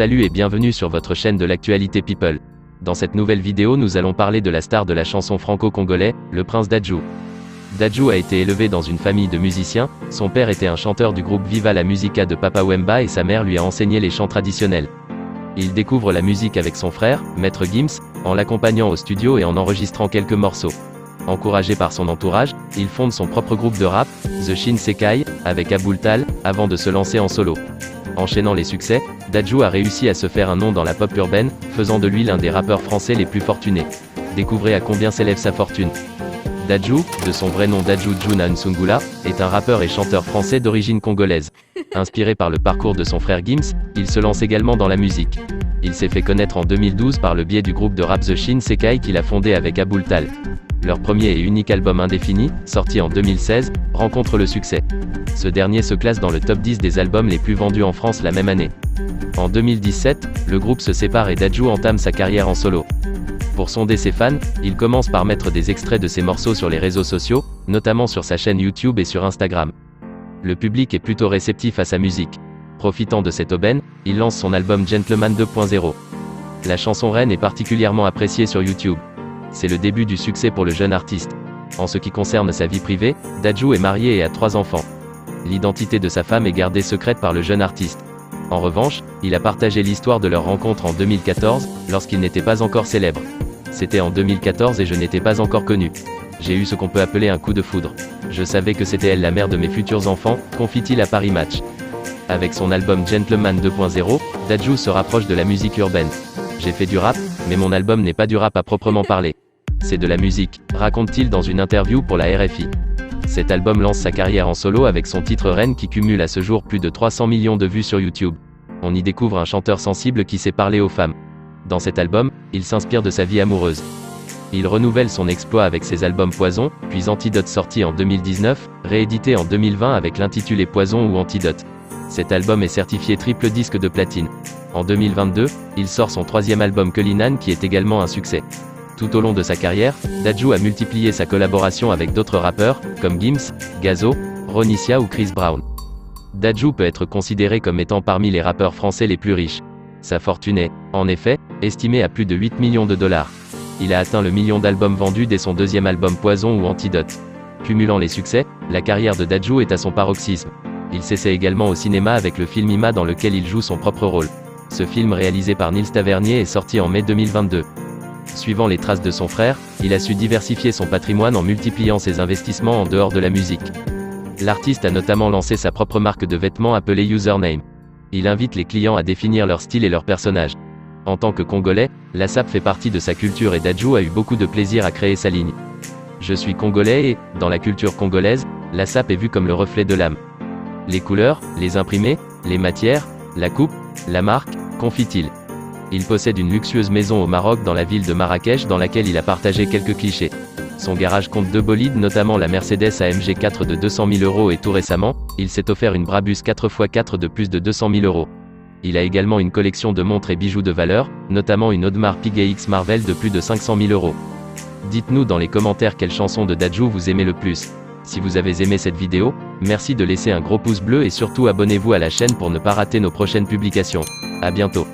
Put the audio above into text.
Salut et bienvenue sur votre chaîne de l'actualité People. Dans cette nouvelle vidéo nous allons parler de la star de la chanson franco-congolais, le prince Dadju. Dadju a été élevé dans une famille de musiciens, son père était un chanteur du groupe Viva la Musica de Papa Wemba et sa mère lui a enseigné les chants traditionnels. Il découvre la musique avec son frère, Maître Gims, en l'accompagnant au studio et en enregistrant quelques morceaux. Encouragé par son entourage, il fonde son propre groupe de rap, The Shinsekai, avec Aboultal, avant de se lancer en solo. Enchaînant les succès, Dadju a réussi à se faire un nom dans la pop urbaine, faisant de lui l'un des rappeurs français les plus fortunés. Découvrez à combien s'élève sa fortune. Dadju, de son vrai nom Dadju Juna Nsungula, est un rappeur et chanteur français d'origine congolaise. Inspiré par le parcours de son frère Gims, il se lance également dans la musique. Il s'est fait connaître en 2012 par le biais du groupe de rap The Shinsekai qu'il a fondé avec Aboultal. Leur premier et unique album Indéfini, sorti en 2016, rencontre le succès. Ce dernier se classe dans le top 10 des albums les plus vendus en France la même année. En 2017, le groupe se sépare et Dadju entame sa carrière en solo. Pour sonder ses fans, il commence par mettre des extraits de ses morceaux sur les réseaux sociaux, notamment sur sa chaîne YouTube et sur Instagram. Le public est plutôt réceptif à sa musique. Profitant de cette aubaine, il lance son album Gentleman 2.0. La chanson Reine est particulièrement appréciée sur YouTube. C'est le début du succès pour le jeune artiste. En ce qui concerne sa vie privée, Dadju est marié et a 3 enfants. L'identité de sa femme est gardée secrète par le jeune artiste. En revanche, il a partagé l'histoire de leur rencontre en 2014, lorsqu'il n'était pas encore célèbre. C'était en 2014 et je n'étais pas encore connu. J'ai eu ce qu'on peut appeler un coup de foudre. Je savais que c'était elle la mère de mes futurs enfants, confie-t-il à Paris Match. Avec son album Gentleman 2.0, Dadju se rapproche de la musique urbaine. J'ai fait du rap, mais mon album n'est pas du rap à proprement parler. C'est de la musique, raconte-t-il dans une interview pour la RFI. Cet album lance sa carrière en solo avec son titre Reine qui cumule à ce jour plus de 300 millions de vues sur YouTube. On y découvre un chanteur sensible qui sait parler aux femmes. Dans cet album, il s'inspire de sa vie amoureuse. Il renouvelle son exploit avec ses albums Poison, puis Antidote sorti en 2019, réédité en 2020 avec l'intitulé Poison ou Antidote. Cet album est certifié triple disque de platine. En 2022, il sort son 3e album Kelinan qui est également un succès. Tout au long de sa carrière, Dadju a multiplié sa collaboration avec d'autres rappeurs, comme Gims, Gazo, Ronicia ou Chris Brown. Dadju peut être considéré comme étant parmi les rappeurs français les plus riches. Sa fortune est, en effet, estimée à plus de 8 millions de dollars. Il a atteint le million d'albums vendus dès son 2e album Poison ou Antidote. Cumulant les succès, la carrière de Dadju est à son paroxysme. Il s'essaie également au cinéma avec le film Ima dans lequel il joue son propre rôle. Ce film réalisé par Nils Tavernier est sorti en mai 2022. Suivant les traces de son frère, il a su diversifier son patrimoine en multipliant ses investissements en dehors de la musique. L'artiste a notamment lancé sa propre marque de vêtements appelée Username. Il invite les clients à définir leur style et leur personnage. En tant que Congolais, la SAP fait partie de sa culture et Dadju a eu beaucoup de plaisir à créer sa ligne. Je suis Congolais et, dans la culture congolaise, la SAP est vue comme le reflet de l'âme. Les couleurs, les imprimés, les matières, la coupe, la marque, confie-t-il. Il possède une luxueuse maison au Maroc dans la ville de Marrakech dans laquelle il a partagé quelques clichés. Son garage compte 2 bolides notamment la Mercedes AMG 4 de 200 000 € et tout récemment, il s'est offert une Brabus 4x4 de plus de 200 000 €. Il a également une collection de montres et bijoux de valeur, notamment une Audemars Piguet Marvel de plus de 500 000 €. Dites-nous dans les commentaires quelle chanson de Dadju vous aimez le plus. Si vous avez aimé cette vidéo, merci de laisser un gros pouce bleu et surtout abonnez-vous à la chaîne pour ne pas rater nos prochaines publications. À bientôt.